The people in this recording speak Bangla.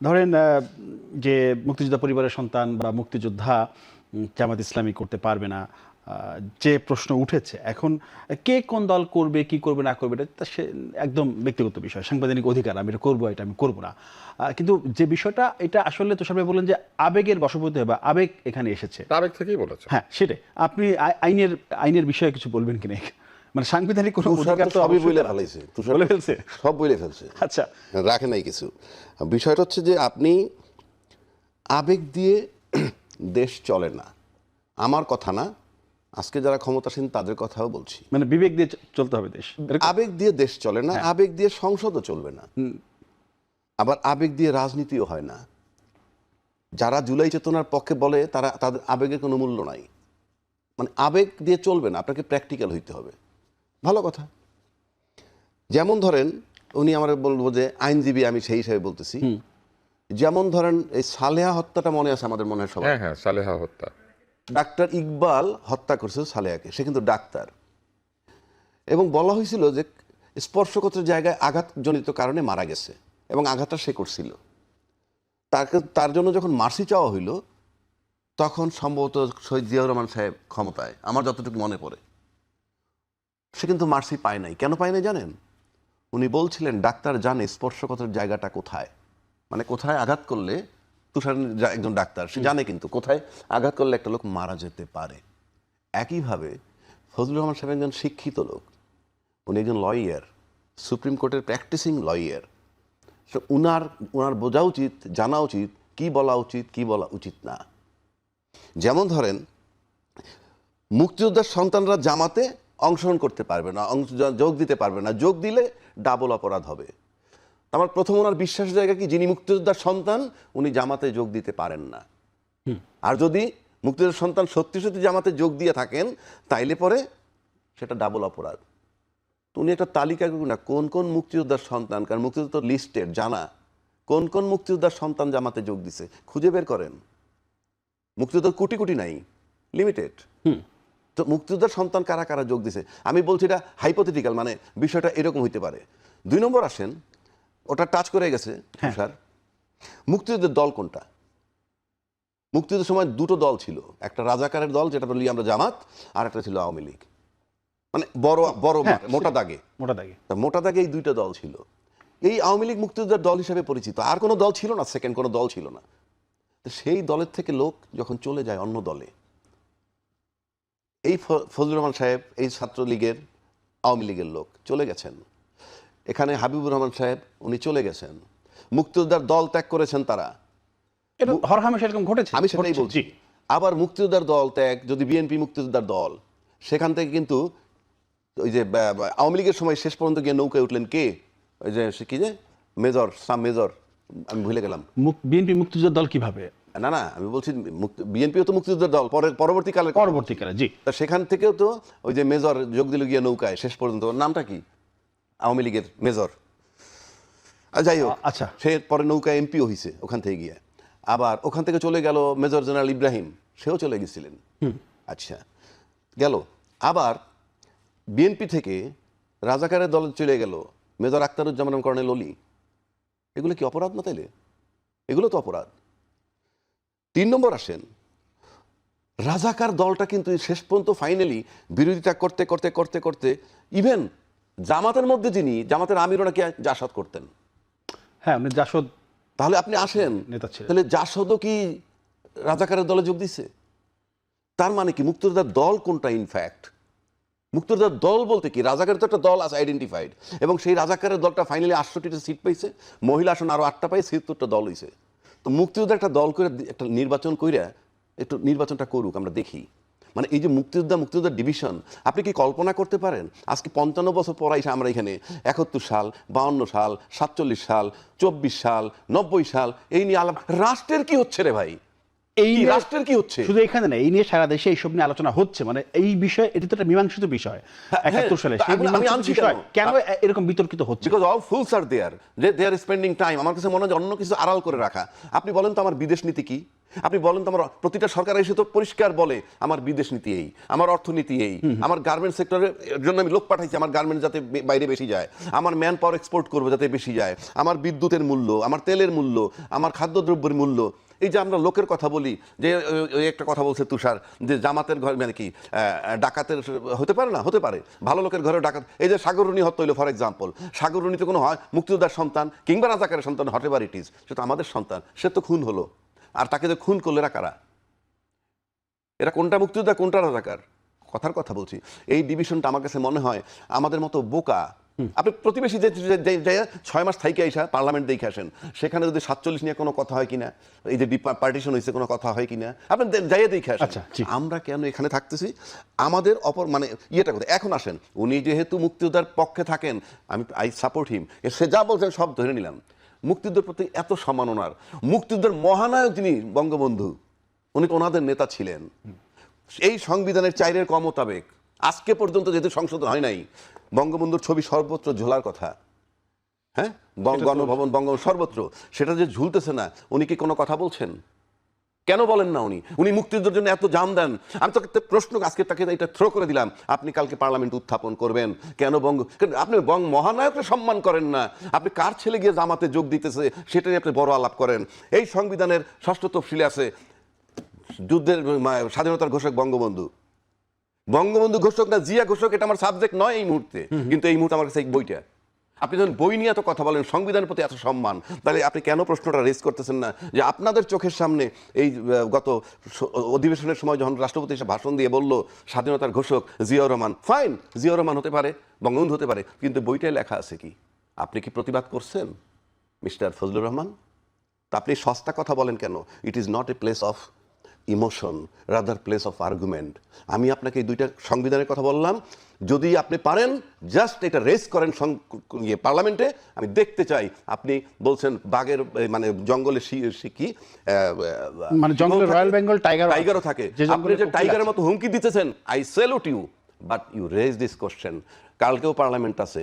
ধরেন যে মুক্তিযোদ্ধা পরিবারের সন্তান বা মুক্তিযোদ্ধা জামাত ইসলামী করতে পারবে না, যে প্রশ্ন উঠেছে এখন, কে কোন দল করবে কি করবে না করবে এটা সে একদম ব্যক্তিগত বিষয়, সাংবিধানিক অধিকার, আমি এটা করবো এটা আমি করবো না। কিন্তু যে বিষয়টা এটা আসলে তুষার ভাই বললেন যে আবেগের বশবর্তী বা আবেগ এখানে এসেছে, আবেগ থেকেই বলেছে। হ্যাঁ সেটাই। আপনি আইনের বিষয়ে কিছু বলবেন কিনা, মানে সাংবিধানিক কোনো অধিকার তো সবই অবশ্যই বলে তার আছে। ফেলাইছে, তুষার বলে ফেলছে? সব বলে ফেলছে, আচ্ছা, রাখে নাই কিছু। বিষয়টা হচ্ছে যে আপনি আবেগ দিয়ে দেশ চলে না, আমার কথা না, আজকে যারা ক্ষমতাসীন তাদের কথাও বলছি। মানে বিবেক দিয়ে চলতে হবে দেশ, আবেগ দিয়ে দেশ চলে না, আবেগ দিয়ে সংসদও চলবে না, আবার আবেগ দিয়ে রাজনীতিও হয় না। যারা জুলাই চেতনার পক্ষে বলে তারা, তাদের আবেগের কোনো মূল্য নাই। মানে আবেগ দিয়ে চলবে না, আপনাকে প্র্যাকটিক্যাল হইতে হবে। ভালো কথা। যেমন ধরেন, উনি আমার বলবো যে আইনজীবী, আমি সেই হিসাবে বলতেছি, যেমন ধরেন এই সালেহা হত্যাটা মনে আছে আমাদের, মনে হয় সবাই। হ্যাঁ হ্যাঁ, সালেহা হত্যা। ডাক্তার ইকবাল হত্যা করছে সালেহাকে, সে কিন্তু ডাক্তার, এবং বলা হয়েছিল যে স্পর্শকাতর জায়গায় আঘাতজনিত কারণে মারা গেছে এবং আঘাতটা সে করছিল। তার জন্য যখন মার্সি চাওয়া হইল, তখন সম্ভবত শহীদ জিয়াউর রহমান সাহেব ক্ষমতায়, আমার যতটুকু মনে পড়ে, সে কিন্তু মার্সি পায় নাই। কেন পায় নাই জানেন? উনি বলছিলেন ডাক্তার জানে স্পর্শকাতর জায়গাটা কোথায়, মানে কোথায় আঘাত করলে, তুষার একজন ডাক্তার, সে জানে কিন্তু কোথায় আঘাত করলে একটা লোক মারা যেতে পারে। একইভাবে ফজলুর রহমান সাহেব একজন শিক্ষিত লোক, উনি একজন লয়ার, সুপ্রিম কোর্টের প্র্যাকটিসিং লয়ার। উনার বোঝা উচিত, জানা উচিত কি বলা উচিত কি বলা উচিত না। যেমন ধরেন, মুক্তিযোদ্ধার সন্তানরা জামাতে অংশগ্রহণ করতে পারবে না, যোগ দিতে পারবে না, যোগ দিলে ডাবল অপরাধ হবে। আমার প্রথম ওনার বিশ্বাস জায়গা কি, যিনি মুক্তিযোদ্ধার সন্তান উনি জামাতে যোগ দিতে পারেন না। আর যদি মুক্তিযোদ্ধার সন্তান সত্যি সত্যি জামাতে যোগ দিয়ে থাকেন, তাইলে পরে সেটা ডাবল অপরাধ। উনি একটা তালিকা করুন না, কোন কোন মুক্তিযোদ্ধার সন্তান, কারণ মুক্তিযোদ্ধা লিস্টেড জানা, কোন কোন মুক্তিযোদ্ধার সন্তান জামাতে যোগ দিছে খুঁজে বের করেন। মুক্তিযোদ্ধার কোটি কোটি নাই, লিমিটেড। তো মুক্তিযোদ্ধার সন্তান কারা কারা যোগ দিছে, আমি বলছি এটা হাইপোথেটিক্যাল, মানে বিষয়টা এরকম হইতে পারে। 2 নম্বর আসেন, ওটা টাচ করে গেছে স্যার, মুক্তিযুদ্ধের দল কোনটা? মুক্তিযুদ্ধের সময় 2টো দল ছিল, একটা রাজাকারের দল যেটা বলি আমরা জামাত, আর একটা ছিল আওয়ামী লীগ। মানে বড় বড় মোটা দাগে, মোটা দাগে এই 2টা দল ছিল। এই আওয়ামী লীগ মুক্তিযোদ্ধার দল হিসেবে পরিচিত, আর কোনো দল ছিল না, সেকেন্ড কোনো দল ছিল না। তো সেই দলের থেকে লোক যখন চলে যায় অন্য দলে, এই ফজলুর রহমান সাহেব এই ছাত্রলীগের আওয়ামী লীগের লোক চলে গেছেন, এখানে হাবিবুর রহমান সাহেব উনি চলে গেছেন, মুক্তিযোদ্ধার দল ত্যাগ করেছেন তারা, আমি সেটাই বলছি। আবার মুক্তিযোদ্ধার দল ত্যাগ, যদি বিএনপি মুক্তিযোদ্ধার দল, সেখান থেকে কিন্তু ওই যে আওয়ামী লীগের সময় শেষ পর্যন্ত গিয়ে নৌকায় উঠলেন কে, ওই যে কি যে মেজর, সাম মেজর, আমি ভুলে গেলাম। বিএনপি মুক্তিযোদ্ধার দল কিভাবে? না না, আমি বলছি বিএনপিও তো মুক্তিযোদ্ধার দল, পরবর্তীকালে জি, সেখান থেকেও তো ওই যে মেজর যোগ দিল গিয়ে নৌকায় শেষ পর্যন্ত, নামটা কি আওয়ামী লীগের মেজর, যাই হোক। আচ্ছা, সে পরে নৌকায় এমপিও হয়েছে ওখান থেকে গিয়ে, আবার ওখান থেকে চলে গেল মেজর জেনারেল ইব্রাহিম, সেও চলে গেছিলেন। আচ্ছা গেল, আবার বিএনপি থেকে রাজাকারের দলে চলে গেল মেজর আখতারুজ্জামান কর্নেল অলি। এগুলো কি অপরাধ না? তাইলে এগুলো তো অপরাধ। 3 নম্বর আসেন, রাজাকার দলটা কিন্তু শেষ পর্যন্ত ফাইনালি বিরোধিতা করতে করতে করতে করতে ইভেন জামাতের মধ্যে যিনি জামাতের আমিরও নাকি জাসদ করতেন। হ্যাঁ, জাসদ। তাহলে আপনি আসেন, তাহলে জাসদও কি রাজাকারের দলে যোগ দিছে? তার মানে কি মুক্তিযোদ্ধার দল কোনটা? ইনফ্যাক্ট মুক্তিযোদ্ধার দল বলতে কি, রাজাকারের তো একটা দল আছে আইডেন্টিফাইড, এবং সেই রাজাকারের দলটা ফাইনালি 68টা সিট পাইছে, মহিলা আসন আরো 8টা পাই, 76টা দল হয়েছে। তো মুক্তিযোদ্ধা একটা দল করে একটা নির্বাচন কইরা একটু নির্বাচনটা করুক, আমরা দেখি। মানে এই যে মুক্তিযোদ্ধা ডিভিশন, আপনি কি কল্পনা করতে পারেন আজকে 55 বছর পর এসে আমরা এখানে 71 সাল, 52 সাল, 47 সাল, 24 সাল, 90 সাল এই নিয়ে আলাপ, রাষ্ট্রের কি হচ্ছে রে ভাই? এই রাষ্ট্রের কি হচ্ছে? শুধু এখানে না, এই নিয়ে সারা দেশে এইসব নিয়ে আলোচনা হচ্ছে, মানে এই বিষয়ে এটি তো একটা মীমাংসিত বিষয়। 71 সালে কেন এরকম বিতর্কিত হচ্ছে? Because all fools are there, they are spending time. আমার কাছে মনে হয় অন্য কিছু আড়াল করে রাখা। আপনি বলেন তো আমার বিদেশ নীতি কি? আপনি বলেন তো, আমার প্রতিটা সরকার এসে তো পরিষ্কার বলে আমার বিদেশ নীতি এই, আমার অর্থনীতি এই, আমার গার্মেন্ট সেক্টরের জন্য আমি লোক পাঠাইছি, আমার গার্মেন্ট যাতে বাইরে বেশি যায়, আমার ম্যান পাওয়ার এক্সপোর্ট করবো যাতে বেশি যায়, আমার বিদ্যুতের মূল্য, আমার তেলের মূল্য, আমার খাদ্যদ্রব্যের মূল্য। এই যে আমরা লোকের কথা বলি, যে ওই একটা কথা বলছে তুষার, যে জামাতের ঘর মানে কি ডাকাতের হতে পারে না, হতে পারে, ভালো লোকের ঘরে ডাকাত। এই যে সাগররুনি হত্যা হইলো ফর এক্সাম্পল, সাগররুনি তো কোনো হয় মুক্তিযোদ্ধার সন্তান কিংবা রাজাকারের সন্তান, হতে পারে ইট ইজ, সে তো আমাদের সন্তান, সে তো খুন হলো। আর তাকে যে খুন করলো এরা কারা? এরা কোনটা মুক্তিযোদ্ধা, কোনটা রাজাকার? কথার কথা বলছি। এই ডিভিশনটা আমার কাছে মনে হয় আমাদের মতো বোকা। আপনি প্রতিবেশী যে 6 মাস থাইকে আইসা পার্লামেন্ট দেখে আসেন, সেখানে যদি 47 নিয়ে কোনো কথা হয় কিনা, এই যে পার্টিশন হয়েছে কোনো কথা হয় কিনা, আপনি যাইয়ে দেখে আসেন। আচ্ছা, ঠিক। আমরা কেন এখানে থাকতেছি? আমাদের অপর মানে ইয়েটা কথা। এখন আসেন, উনি যেহেতু মুক্তিযোদ্ধার পক্ষে থাকেন, আই সাপোর্ট হিম, সে যা বলছেন সব ধরে নিলাম। মুক্তিযুদ্ধের প্রতি এত সম্মান ওনার, মুক্তিযুদ্ধের মহানায়ক যিনি বঙ্গবন্ধু, উনি তো ওনাদের নেতা ছিলেন। এই সংবিধানের 4-এর ক মোতাবেক আজকে পর্যন্ত যেহেতু সংশোধন হয় নাই, বঙ্গবন্ধুর ছবি সর্বত্র ঝোলার কথা। হ্যাঁ, গণভবন, বঙ্গভবন, সর্বত্র সেটা যে ঝুলতেছে না, উনি কি কোনো কথা বলছেন? কেন বলেন না? উনি মুক্তিযুদ্ধের জন্য এত জান দেন। আমি তো প্রশ্ন আজকে তাকে এটা থ্রো করে দিলাম, আপনি কালকে পার্লামেন্ট উত্থাপন করবেন কেন আপনি মহানায়ককে সম্মান করেন না? আপনি কার ছেলে গিয়ে জামাতে যোগ দিতেছে সেটাই আপনি বড় আলাপ করেন। এই সংবিধানের 6ষ্ঠ তফসিলে আছে যুদ্ধের স্বাধীনতার ঘোষক বঙ্গবন্ধু। বঙ্গবন্ধু ঘোষক না জিয়া ঘোষক, এটা আমার সাবজেক্ট নয় এই মুহূর্তে, কিন্তু এই মুহূর্তে আমার কাছে এই বইটা। আপনি যখন বই নিয়ে এত কথা বলেন, সংবিধানের প্রতি এত সম্মান, তাহলে আপনি কেন প্রশ্নটা রেজ করতেছেন না যে আপনাদের চোখের সামনে এই গত অধিবেশনের সময় যখন রাষ্ট্রপতি এসে ভাষণ দিয়ে বলল স্বাধীনতার ঘোষক জিয়াউর রহমান, ফাইন, জিয়াউর রহমান হতে পারে, বঙ্গবন্ধু হতে পারে, কিন্তু বইটায় লেখা আছে কি? আপনি কি প্রতিবাদ করছেন মিস্টার ফজলুর রহমান? তা আপনি সস্তা কথা বলেন কেন? It is not a place of emotion, rather place of argument. আমি আপনাকে এই দুইটা সংবিধানের কথা বললাম, যদি আপনি পারেন জাস্ট এটা রেস করেন পার্লামেন্টে, আমি দেখতে চাই। আপনি বলছেন বাঘের মানে জঙ্গলে কি মানে জঙ্গলে রয়্যাল বেঙ্গল টাইগারও থাকে, আপনি যে টাইগারের মতো হুমকি দিতেছেন, I salute you, but you raise this question. কালকেও পার্লামেন্ট আছে।